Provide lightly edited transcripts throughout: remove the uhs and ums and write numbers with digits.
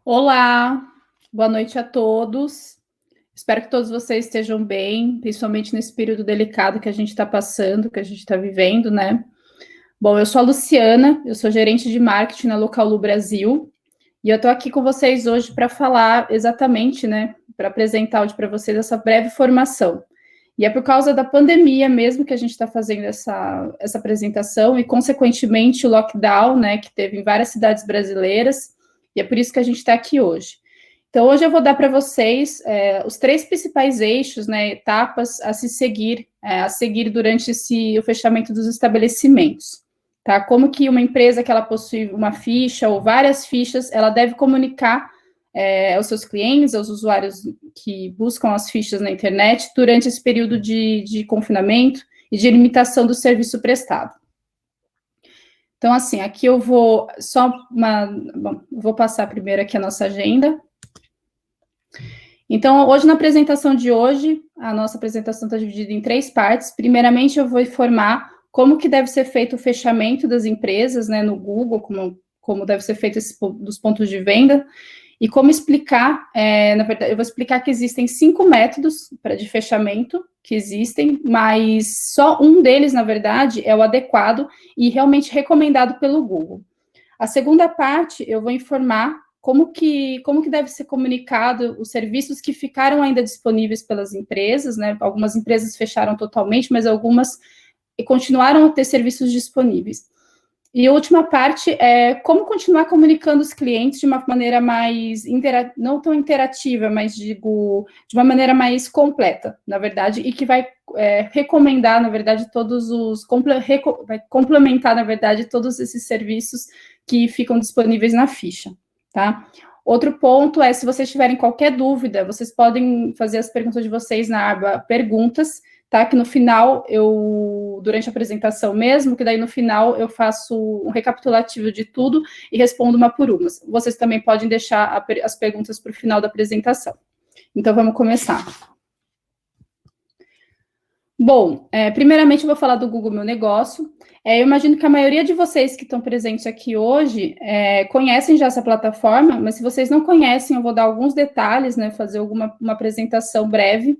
Olá, boa noite a todos. Espero que todos vocês estejam bem, principalmente nesse período delicado que a gente está passando, que a gente está vivendo, né? Bom, eu sou a Luciana, eu sou gerente de marketing na Localu Brasil, e eu estou aqui com vocês hoje para falar exatamente, né, para apresentar hoje para vocês essa breve formação. E é por causa da pandemia mesmo que a gente está fazendo essa apresentação e, consequentemente, o lockdown, né, que teve em várias cidades brasileiras, e é por isso que a gente está aqui hoje. Então, hoje eu vou dar para vocês os três principais eixos, né, etapas a se seguir, a seguir durante o fechamento dos estabelecimentos. Tá? Como que uma empresa que ela possui uma ficha ou várias fichas, ela deve comunicar aos seus clientes, aos usuários que buscam as fichas na internet durante esse período de confinamento e de limitação do serviço prestado. Então, assim, aqui eu vou vou passar primeiro aqui a nossa agenda. Então, hoje, na apresentação de hoje, a nossa apresentação está dividida em três partes. Primeiramente, eu vou informar como que deve ser feito o fechamento das empresas, né, no Google, como deve ser feito dos pontos de venda, e como explicar, na verdade, eu vou explicar que existem 5 métodos de fechamento que existem, mas só um deles, na verdade, é o adequado e realmente recomendado pelo Google. A segunda parte, eu vou informar como que deve ser comunicado os serviços que ficaram ainda disponíveis pelas empresas, né? Algumas empresas fecharam totalmente, mas algumas continuaram a ter serviços disponíveis. E a última parte é como continuar comunicando os clientes de uma maneira mais, não tão interativa, mas digo, de uma maneira mais completa, na verdade, e que vai recomendar, na verdade, vai complementar, na verdade, todos esses serviços que ficam disponíveis na ficha, tá? Outro ponto é, se vocês tiverem qualquer dúvida, vocês podem fazer as perguntas de vocês na aba Perguntas, tá? Que no final, durante a apresentação mesmo, que daí no final eu faço um recapitulativo de tudo e respondo uma por uma. Vocês também podem deixar as perguntas para o final da apresentação. Então, vamos começar. Bom, primeiramente eu vou falar do Google Meu Negócio. Eu imagino que a maioria de vocês que estão presentes aqui hoje conhecem já essa plataforma, mas se vocês não conhecem, eu vou dar alguns detalhes, né, fazer uma apresentação breve.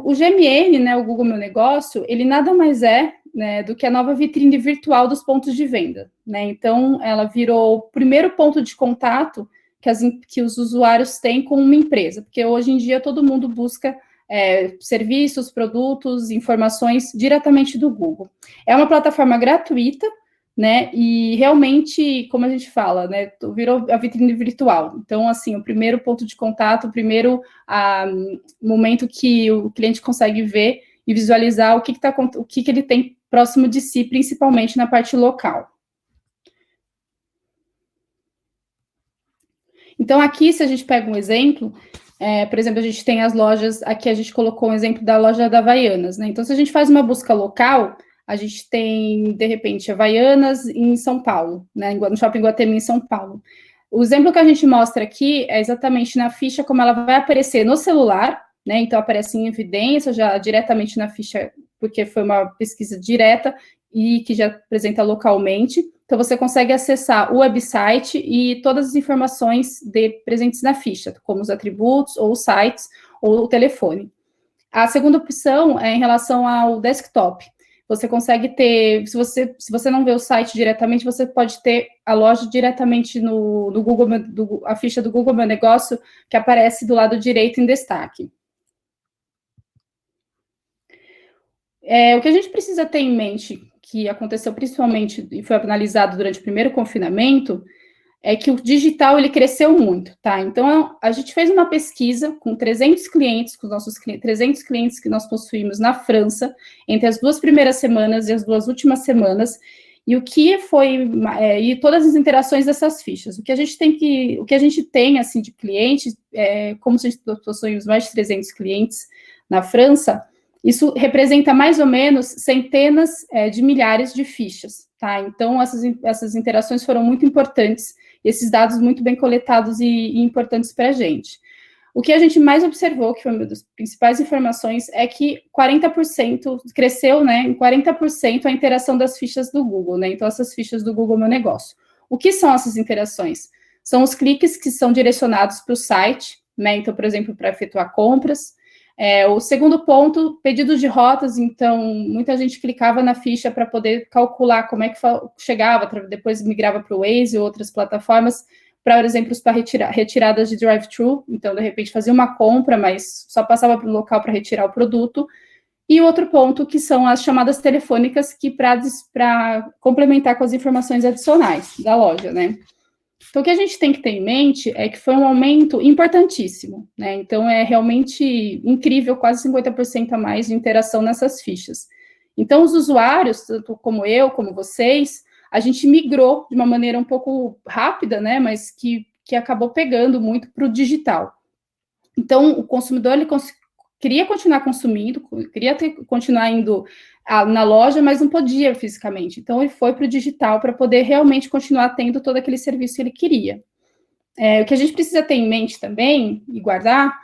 O GMN, né, o Google Meu Negócio, ele nada mais é, né, do que a nova vitrine virtual dos pontos de venda, né? Então, ela virou o primeiro ponto de contato que os usuários têm com uma empresa, porque hoje em dia todo mundo busca serviços, produtos, informações diretamente do Google. É uma plataforma gratuita, né? E realmente, como a gente fala, né? Virou a vitrine virtual. Então, assim, o primeiro ponto de contato, o primeiro momento que o cliente consegue ver e visualizar o que ele tem próximo de si, principalmente na parte local. Então, aqui, se a gente pega um exemplo, por exemplo, a gente tem as lojas, aqui a gente colocou um exemplo da loja da Havaianas, né? Então, se a gente faz uma busca local, a gente tem, de repente, Havaianas em São Paulo, né? No Shopping Iguatemi, em São Paulo. O exemplo que a gente mostra aqui é exatamente na ficha como ela vai aparecer no celular, né? Então, aparece em evidência, já diretamente na ficha, porque foi uma pesquisa direta e que já apresenta localmente. Então, você consegue acessar o website e todas as informações presentes na ficha, como os atributos, ou os sites, ou o telefone. A segunda opção é em relação ao desktop. Você consegue ter, se você não vê o site diretamente, você pode ter a loja diretamente no Google, a ficha do Google Meu Negócio, que aparece do lado direito em destaque. O que a gente precisa ter em mente, que aconteceu principalmente e foi analisado durante o primeiro confinamento, é que o digital ele cresceu muito, tá? Então, a gente fez uma pesquisa com 300 clientes, com os nossos 300 clientes que nós possuímos na França, entre as 2 primeiras semanas e as 2 últimas semanas, e o que foi, e todas as interações dessas fichas. O que a gente tem, assim, de clientes, como se a gente possuímos mais de 300 clientes na França, isso representa mais ou menos centenas de milhares de fichas, tá? Então, essas interações foram muito importantes, esses dados muito bem coletados e importantes para a gente. O que a gente mais observou, que foi uma das principais informações, é que 40% cresceu, né, em 40% a interação das fichas do Google, né? Então, essas fichas do Google Meu Negócio. O que são essas interações? são os cliques que são direcionados para o site, né? Então, por exemplo, para efetuar compras. O segundo ponto, pedidos de rotas. Então, muita gente clicava na ficha para poder calcular como é que chegava, depois migrava para o Waze e outras plataformas, para, por exemplo, para retiradas de drive-thru. Então, de repente, fazia uma compra, mas só passava para o local para retirar o produto. E o outro ponto, que são as chamadas telefônicas, que para complementar com as informações adicionais da loja, né? Então, o que a gente tem que ter em mente é que foi um aumento importantíssimo, né? Então, é realmente incrível, quase 50% a mais de interação nessas fichas. Então, os usuários, tanto como eu, como vocês, a gente migrou de uma maneira um pouco rápida, né? Mas que acabou pegando muito para o digital. Então, o consumidor, ele queria continuar consumindo, queria continuar indo na loja, mas não podia fisicamente. Então, ele foi para o digital para poder realmente continuar tendo todo aquele serviço que ele queria. O que a gente precisa ter em mente também, e guardar,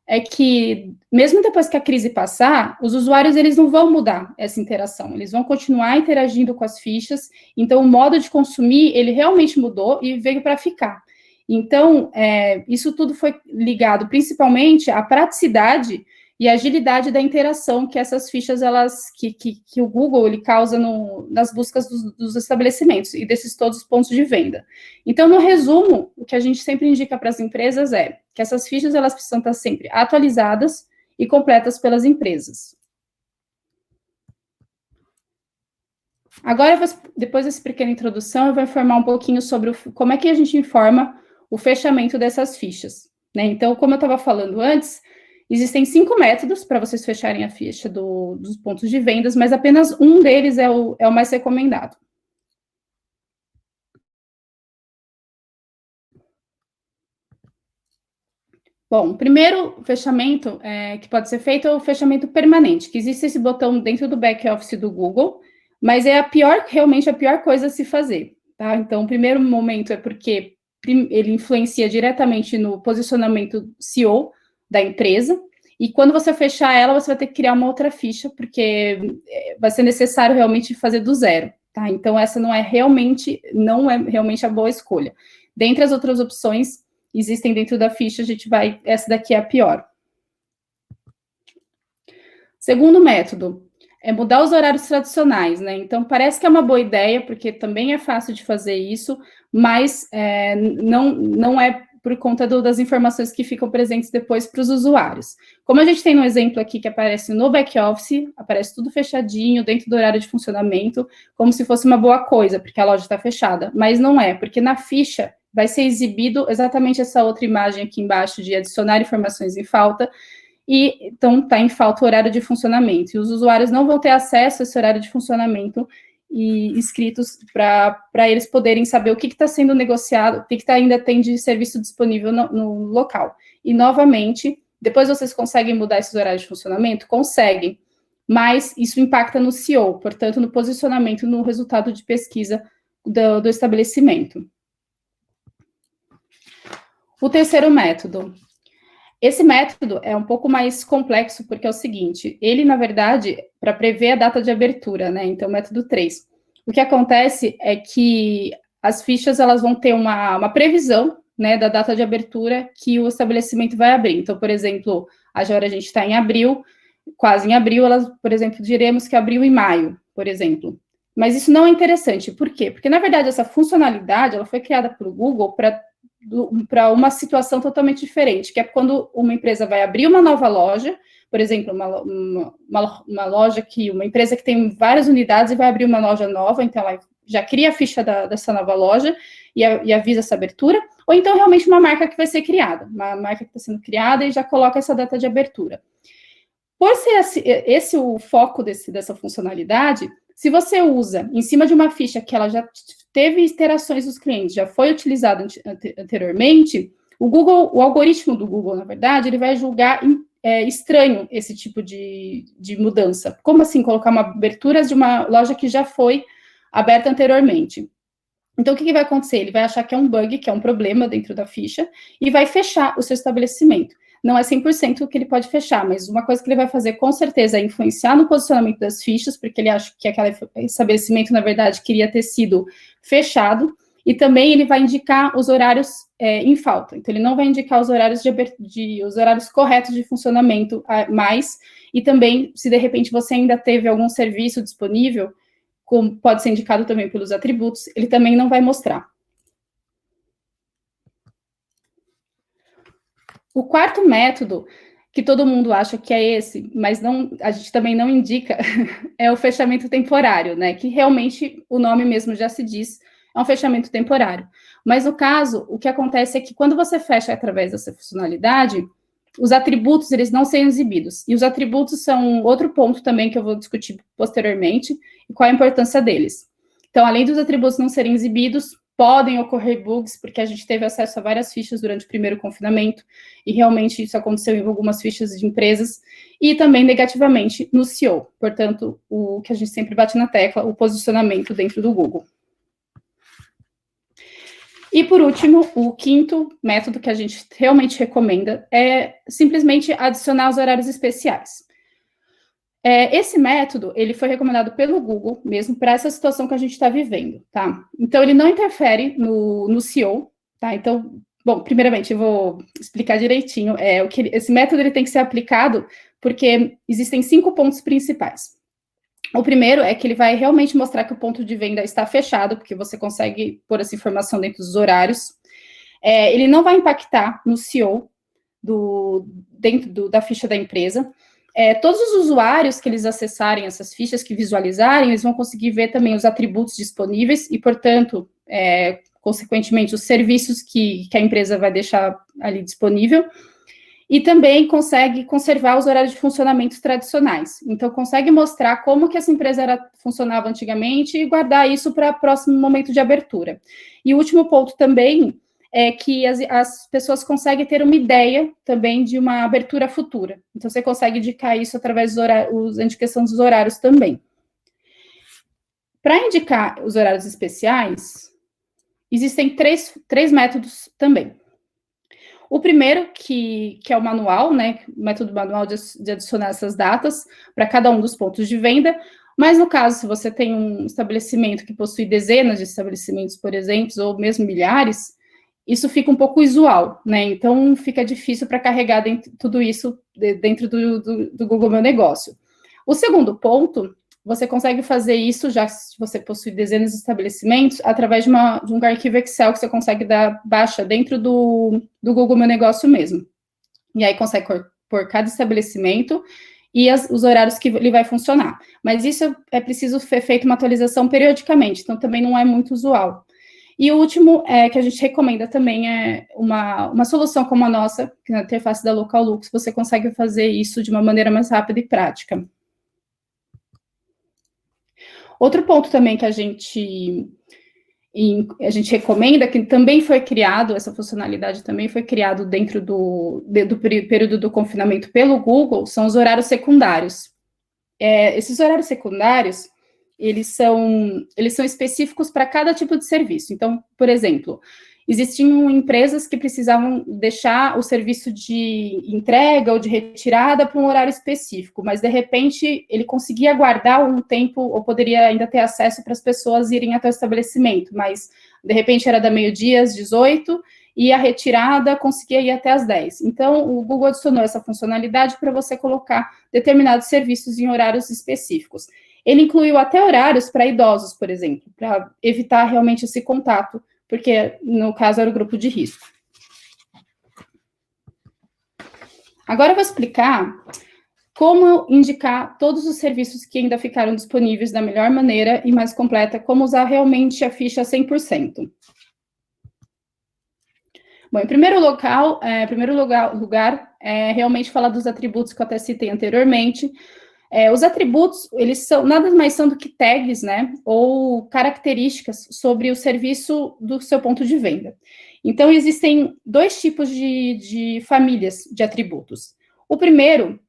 é que, mesmo depois que a crise passar, os usuários, eles não vão mudar essa interação, eles vão continuar interagindo com as fichas. Então, o modo de consumir, ele realmente mudou e veio para ficar. Então, isso tudo foi ligado principalmente à praticidade e agilidade da interação que essas fichas, que o Google, ele causa nas buscas dos estabelecimentos e desses todos os pontos de venda. Então, no resumo, o que a gente sempre indica para as empresas é que essas fichas, elas precisam estar sempre atualizadas e completas pelas empresas. Agora, depois dessa pequena introdução, eu vou informar um pouquinho sobre como é que a gente informa o fechamento dessas fichas, né? Então, como eu estava falando antes, existem 5 métodos para vocês fecharem a ficha dos pontos de vendas, mas apenas um deles é o mais recomendado. Bom, o primeiro fechamento que pode ser feito é o fechamento permanente, que existe esse botão dentro do back-office do Google, mas é realmente a pior coisa a se fazer, tá? Então, o primeiro momento é porque ele influencia diretamente no posicionamento SEO da empresa, e quando você fechar ela, você vai ter que criar uma outra ficha, porque vai ser necessário realmente fazer do zero, tá? Então, essa não é realmente a boa escolha. Dentre as outras opções existem dentro da ficha, essa daqui é a pior. Segundo método, é mudar os horários tradicionais, né? Então, parece que é uma boa ideia, porque também é fácil de fazer isso, mas não é por conta das informações que ficam presentes depois para os usuários. Como a gente tem um exemplo aqui que aparece no back-office, aparece tudo fechadinho, dentro do horário de funcionamento, como se fosse uma boa coisa, porque a loja está fechada, mas não é, porque na ficha vai ser exibido exatamente essa outra imagem aqui embaixo de adicionar informações em falta, e então está em falta o horário de funcionamento, e os usuários não vão ter acesso a esse horário de funcionamento e inscritos para eles poderem saber o que está sendo negociado, o que ainda tem de serviço disponível no local. E, novamente, depois vocês conseguem mudar esses horários de funcionamento? Conseguem, mas isso impacta no SEO, portanto, no posicionamento, no resultado de pesquisa do estabelecimento. O terceiro método. Esse método é um pouco mais complexo, porque é o seguinte, ele, na verdade, para prever a data de abertura, né? Então, método 3. O que acontece é que as fichas, elas vão ter uma previsão, né, da data de abertura que o estabelecimento vai abrir. Então, por exemplo, agora a gente está em abril, quase em abril, por exemplo, diremos que abriu em maio, por exemplo. Mas isso não é interessante. Por quê? Porque, na verdade, essa funcionalidade, ela foi criada pelo Google para uma situação totalmente diferente, que é quando uma empresa vai abrir uma nova loja, por exemplo, uma loja uma empresa que tem várias unidades e vai abrir uma loja nova, então ela já cria a ficha dessa nova loja e avisa essa abertura, ou então realmente uma marca que vai ser criada, uma marca que está sendo criada e já coloca essa data de abertura. Por ser esse o foco dessa funcionalidade, se você usa em cima de uma ficha que ela já teve interações dos clientes, já foi utilizado anteriormente, o algoritmo do Google, na verdade, ele vai julgar estranho esse tipo de mudança. Como assim colocar uma abertura de uma loja que já foi aberta anteriormente? Então, o que vai acontecer? Ele vai achar que é um bug, que é um problema dentro da ficha, e vai fechar o seu estabelecimento. Não é 100% o que ele pode fechar, mas uma coisa que ele vai fazer, com certeza, é influenciar no posicionamento das fichas, porque ele acha que aquele estabelecimento, na verdade, queria ter sido fechado, e também ele vai indicar os horários em falta. Então, ele não vai indicar os horários os horários corretos de funcionamento mais, e também, se de repente você ainda teve algum serviço disponível, como pode ser indicado também pelos atributos, ele também não vai mostrar. O quarto método, que todo mundo acha que é esse, mas não, a gente também não indica, é o fechamento temporário, né? Que realmente o nome mesmo já se diz, é um fechamento temporário. Mas no caso, o que acontece é que quando você fecha através dessa funcionalidade, os atributos, eles não são exibidos. E os atributos são outro ponto também que eu vou discutir posteriormente, e qual a importância deles. Então, além dos atributos não serem exibidos, podem ocorrer bugs, porque a gente teve acesso a várias fichas durante o primeiro confinamento, e realmente isso aconteceu em algumas fichas de empresas, e também negativamente no SEO. Portanto, o que a gente sempre bate na tecla, o posicionamento dentro do Google. E, por último, o quinto método que a gente realmente recomenda é simplesmente adicionar os horários especiais. Esse método, ele foi recomendado pelo Google mesmo para essa situação que a gente está vivendo, tá? Então, ele não interfere no SEO, tá? Então, bom, primeiramente, eu vou explicar direitinho. Esse método ele tem que ser aplicado porque existem 5 pontos principais. O primeiro é que ele vai realmente mostrar que o ponto de venda está fechado, porque você consegue pôr essa informação dentro dos horários. Ele não vai impactar no SEO dentro da ficha da empresa. Todos os usuários que eles acessarem essas fichas, que visualizarem, eles vão conseguir ver também os atributos disponíveis e, portanto, consequentemente, os serviços que a empresa vai deixar ali disponível. E também consegue conservar os horários de funcionamento tradicionais. Então, consegue mostrar como que essa empresa funcionava antigamente e guardar isso para o próximo momento de abertura. E o último ponto também é que as pessoas conseguem ter uma ideia também de uma abertura futura. Então, você consegue indicar isso através da indicação dos horários também. Para indicar os horários especiais, existem três métodos também. O primeiro, que é o manual, né, o método manual de adicionar essas datas para cada um dos pontos de venda, mas no caso, se você tem um estabelecimento que possui dezenas de estabelecimentos, por exemplo, ou mesmo milhares, isso fica um pouco usual, né, então fica difícil para carregar tudo isso dentro do Google Meu Negócio. O segundo ponto, você consegue fazer isso, já que você possui dezenas de estabelecimentos, através de um arquivo Excel que você consegue dar baixa dentro do Google Meu Negócio mesmo. E aí consegue pôr cada estabelecimento e os horários que ele vai funcionar. Mas isso é preciso ser feita uma atualização periodicamente, então também não é muito usual. E o último que a gente recomenda também é uma solução como a nossa, que na interface da Localux, você consegue fazer isso de uma maneira mais rápida e prática. Outro ponto também que a gente recomenda, que também foi criado, essa funcionalidade também foi criado dentro do período do confinamento pelo Google, são os horários secundários. Esses horários secundários, eles são específicos para cada tipo de serviço. Então, por exemplo, existiam empresas que precisavam deixar o serviço de entrega ou de retirada para um horário específico, mas, de repente, ele conseguia guardar um tempo, ou poderia ainda ter acesso para as pessoas irem até o estabelecimento, mas, de repente, era da meio-dia às 18, e a retirada conseguia ir até às 10. Então, o Google adicionou essa funcionalidade para você colocar determinados serviços em horários específicos. Ele incluiu até horários para idosos, por exemplo, para evitar realmente esse contato, porque, no caso, era o grupo de risco. Agora eu vou explicar como indicar todos os serviços que ainda ficaram disponíveis da melhor maneira e mais completa, como usar realmente a ficha 100%. Bom, em primeiro lugar, realmente falar dos atributos que eu até citei anteriormente. Os atributos, eles nada mais são do que tags, né, ou características sobre o serviço do seu ponto de venda. Então, existem 2 tipos de famílias de atributos. O primeiro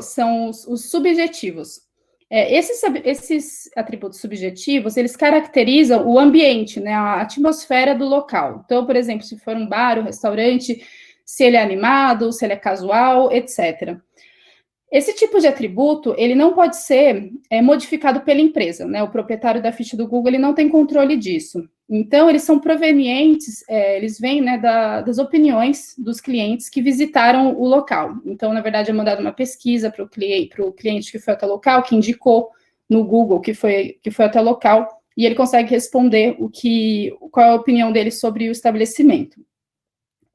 são os subjetivos. Esses atributos subjetivos, eles caracterizam o ambiente, né, a atmosfera do local. Então, por exemplo, se for um bar, um restaurante, se ele é animado, se ele é casual, etc. Esse tipo de atributo, ele não pode ser modificado pela empresa, né? O proprietário da ficha do Google, ele não tem controle disso. Então, eles são provenientes, eles vêm, né, das opiniões dos clientes que visitaram o local. Então, na verdade, é mandada uma pesquisa para o cliente que foi até o local, que indicou no Google que foi até o local, e ele consegue responder qual é a opinião dele sobre o estabelecimento.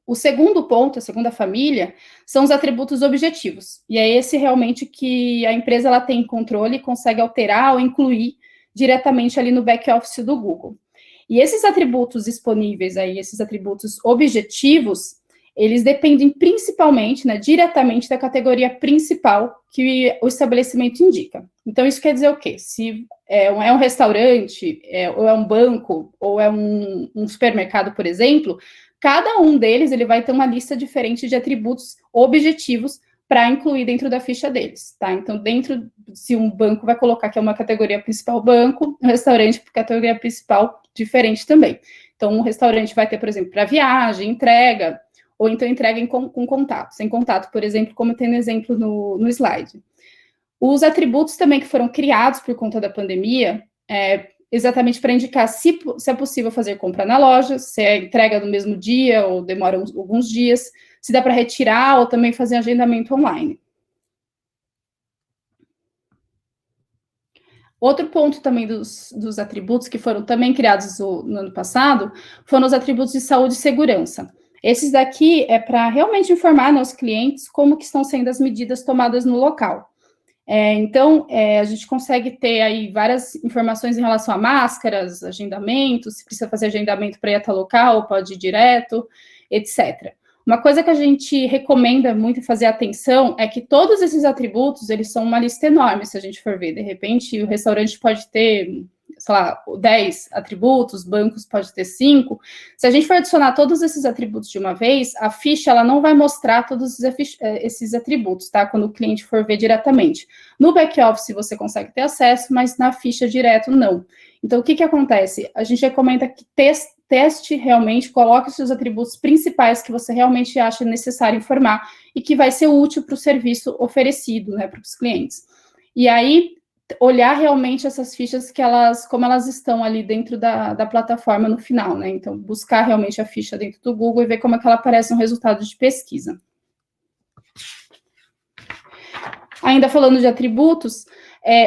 O segundo ponto, a segunda família, são os atributos objetivos. E é esse realmente que a empresa ela tem controle e consegue alterar ou incluir diretamente ali no back-office do Google. E esses atributos disponíveis aí, esses atributos objetivos, eles dependem principalmente, né, diretamente da categoria principal que o estabelecimento indica. Então, isso quer dizer o quê? Se é um restaurante, ou é um banco, ou é um supermercado, por exemplo, cada um deles ele vai ter uma lista diferente de atributos objetivos para incluir dentro da ficha deles, tá? Então, se um banco vai colocar que é uma categoria principal banco, um restaurante categoria principal diferente também. Então, um restaurante vai ter, por exemplo, para viagem, entrega, ou então entrega com contato, sem contato, por exemplo, como tem no exemplo no slide. Os atributos também que foram criados por conta da pandemia, exatamente para indicar se é possível fazer compra na loja, se é entrega no mesmo dia ou demora alguns dias, se dá para retirar ou também fazer agendamento online. Outro ponto também dos atributos que foram também criados no ano passado foram os atributos de saúde e segurança. Esses daqui é para realmente informar, né, os clientes como que estão sendo as medidas tomadas no local. Então, a gente consegue ter aí várias informações em relação a máscaras, agendamentos, se precisa fazer agendamento para ir até o local, pode ir direto, etc. Uma coisa que a gente recomenda muito fazer atenção é que todos esses atributos, eles são uma lista enorme, se a gente for ver. De repente, o restaurante pode ter, sei lá, 10 atributos, bancos pode ter 5. Se a gente for adicionar todos esses atributos de uma vez, a ficha ela não vai mostrar todos esses atributos, tá? Quando o cliente for ver diretamente. No back-office você consegue ter acesso, mas na ficha direto não. Então, o que acontece? A gente recomenda que teste realmente, coloque os seus atributos principais que você realmente acha necessário informar e que vai ser útil para o serviço oferecido, né, para os clientes. E aí, olhar realmente essas fichas como elas estão ali dentro da plataforma no final, né? Então, buscar realmente a ficha dentro do Google e ver como é que ela aparece no resultado de pesquisa. Ainda falando de atributos,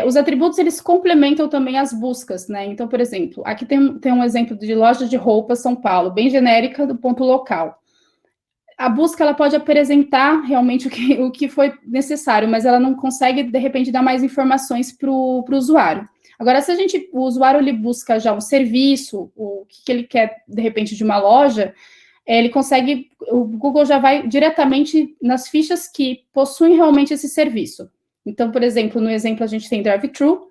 os atributos, eles complementam também as buscas, né? Então, por exemplo, aqui tem um exemplo de loja de roupas São Paulo, bem genérica do ponto local. A busca, ela pode apresentar realmente o que foi necessário, mas ela não consegue, de repente, dar mais informações para o usuário. Agora, se o usuário ele busca já um serviço, o que ele quer, de repente, de uma loja, ele consegue, o Google já vai diretamente nas fichas que possuem realmente esse serviço. Então, por exemplo, no exemplo a gente tem drive-thru,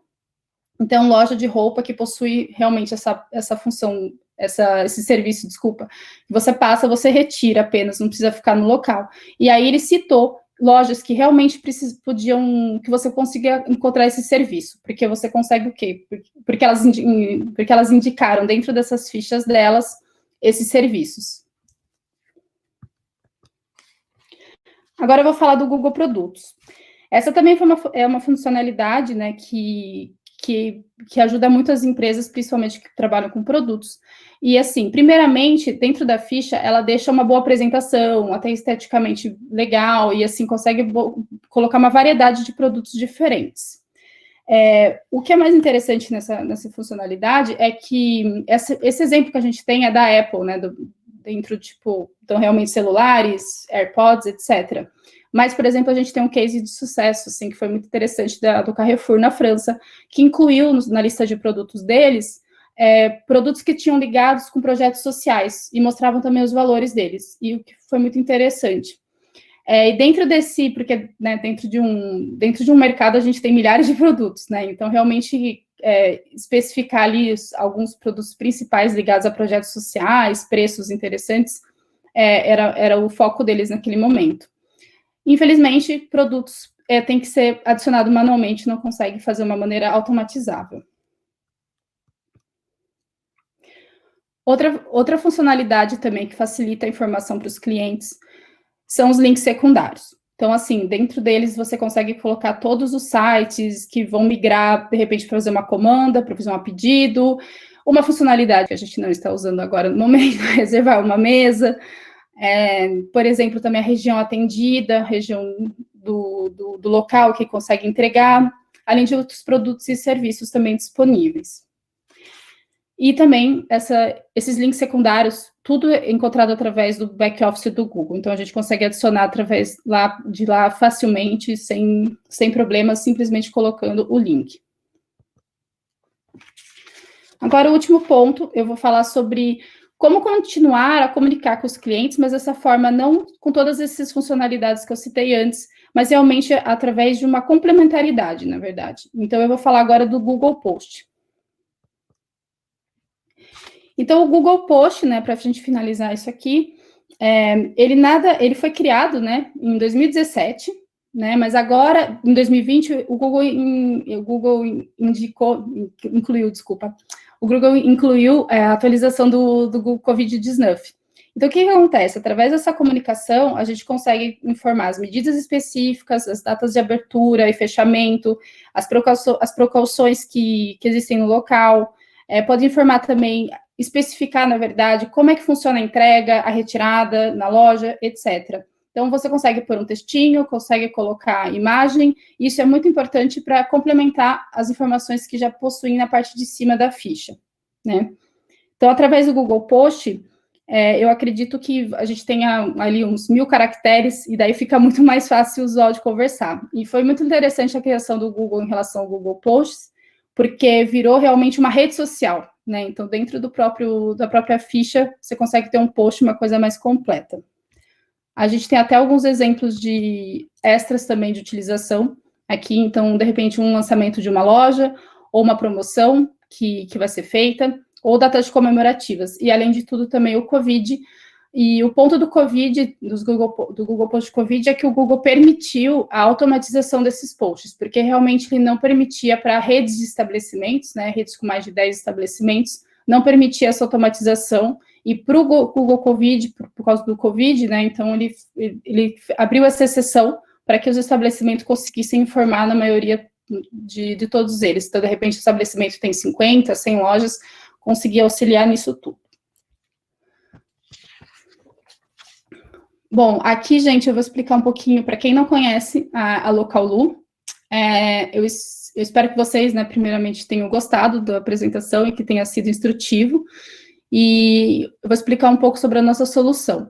então loja de roupa que possui realmente essa função, esse serviço, desculpa, você passa, você retira apenas, não precisa ficar no local. E aí ele citou lojas que realmente que você consiga encontrar esse serviço, porque você consegue o quê? Porque elas indicaram dentro dessas fichas delas esses serviços. Agora eu vou falar do Google Produtos. Essa também é uma funcionalidade, né, que ajuda muito as empresas, principalmente que trabalham com produtos. E, assim, primeiramente, dentro da ficha, ela deixa uma boa apresentação, até esteticamente legal, e, assim, consegue colocar uma variedade de produtos diferentes. O que é mais interessante nessa funcionalidade é que esse exemplo que a gente tem é da Apple, né, dentro, tipo, então, realmente celulares, AirPods, etc. Mas, por exemplo, a gente tem um case de sucesso, assim, que foi muito interessante do Carrefour na França, que incluiu na lista de produtos deles produtos que tinham ligados com projetos sociais e mostravam também os valores deles, e o que foi muito interessante. E dentro porque, né, dentro de um mercado a gente tem milhares de produtos, né? Então, realmente, especificar ali alguns produtos principais ligados a projetos sociais, preços interessantes, era o foco deles naquele momento. Infelizmente, produtos têm que ser adicionados manualmente, não consegue fazer de uma maneira automatizável. Outra funcionalidade também que facilita a informação para os clientes são os links secundários. Então, assim, dentro deles você consegue colocar todos os sites que vão migrar, de repente, para fazer uma comanda, para fazer um pedido, uma funcionalidade que a gente não está usando agora no momento, reservar uma mesa, por exemplo, também a região atendida, a região do local que consegue entregar, além de outros produtos e serviços também disponíveis. E também esses links secundários, tudo é encontrado através do back-office do Google. Então, a gente consegue adicionar através de lá facilmente, sem problemas, simplesmente colocando o link. Agora, o último ponto, eu vou falar sobre como continuar a comunicar com os clientes, mas dessa forma, não com todas essas funcionalidades que eu citei antes, mas realmente através de uma complementaridade, na verdade. Então, eu vou falar agora do Google Post. Então, o Google Post, né, para a gente finalizar isso aqui, ele foi criado, né, em 2017, né, mas agora, em 2020, o Google incluiu a atualização do Google Covid-19. Então, o que acontece? Através dessa comunicação, a gente consegue informar as medidas específicas, as datas de abertura e fechamento, as precauções que existem no local, pode informar também, especificar, na verdade, como é que funciona a entrega, a retirada na loja, etc. Então, você consegue pôr um textinho, consegue colocar imagem, e isso é muito importante para complementar as informações que já possuem na parte de cima da ficha, né? Então, através do Google Post, eu acredito que a gente tenha ali uns 1000 caracteres, e daí fica muito mais fácil o usuário de conversar. E foi muito interessante a criação do Google em relação ao Google Posts, porque virou realmente uma rede social, né? Então, dentro da própria ficha, você consegue ter um post, uma coisa mais completa. A gente tem até alguns exemplos de extras também de utilização aqui, então, de repente, um lançamento de uma loja, ou uma promoção que vai ser feita, ou datas comemorativas. E, além de tudo, também o Covid. E o ponto do Covid, do Google Post Covid, é que o Google permitiu a automatização desses posts, porque realmente ele não permitia para redes de estabelecimentos, né, redes com mais de 10 estabelecimentos, não permitia essa automatização, e para o Google Covid, por causa do Covid, né, então ele abriu essa exceção para que os estabelecimentos conseguissem informar na maioria de todos eles. Então, de repente, o estabelecimento tem 50, 100 lojas, conseguia auxiliar nisso tudo. Bom, aqui, gente, eu vou explicar um pouquinho, para quem não conhece a Locallu, eu espero que vocês, né, primeiramente, tenham gostado da apresentação e que tenha sido instrutivo, e eu vou explicar um pouco sobre a nossa solução.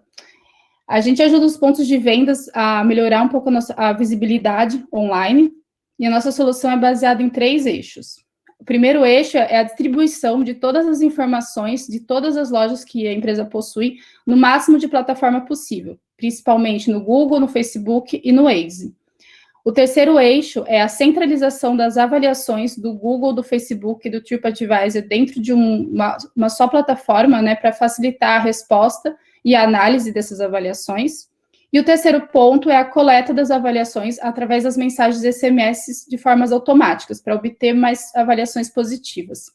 A gente ajuda os pontos de vendas a melhorar um pouco a visibilidade online, e a nossa solução é baseada em 3 eixos. O primeiro eixo é a distribuição de todas as informações de todas as lojas que a empresa possui no máximo de plataforma possível, principalmente no Google, no Facebook e no Waze. O terceiro eixo é a centralização das avaliações do Google, do Facebook e do TripAdvisor dentro de uma só plataforma, né, para facilitar a resposta e a análise dessas avaliações. E o terceiro ponto é a coleta das avaliações através das mensagens SMS de formas automáticas, para obter mais avaliações positivas.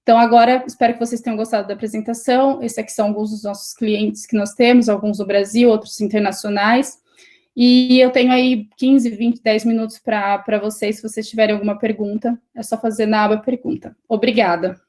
Então, agora, espero que vocês tenham gostado da apresentação. Esses aqui são alguns dos nossos clientes que nós temos, alguns do Brasil, outros internacionais. E eu tenho aí 15, 20, 10 minutos para vocês, se vocês tiverem alguma pergunta, é só fazer na aba pergunta. Obrigada.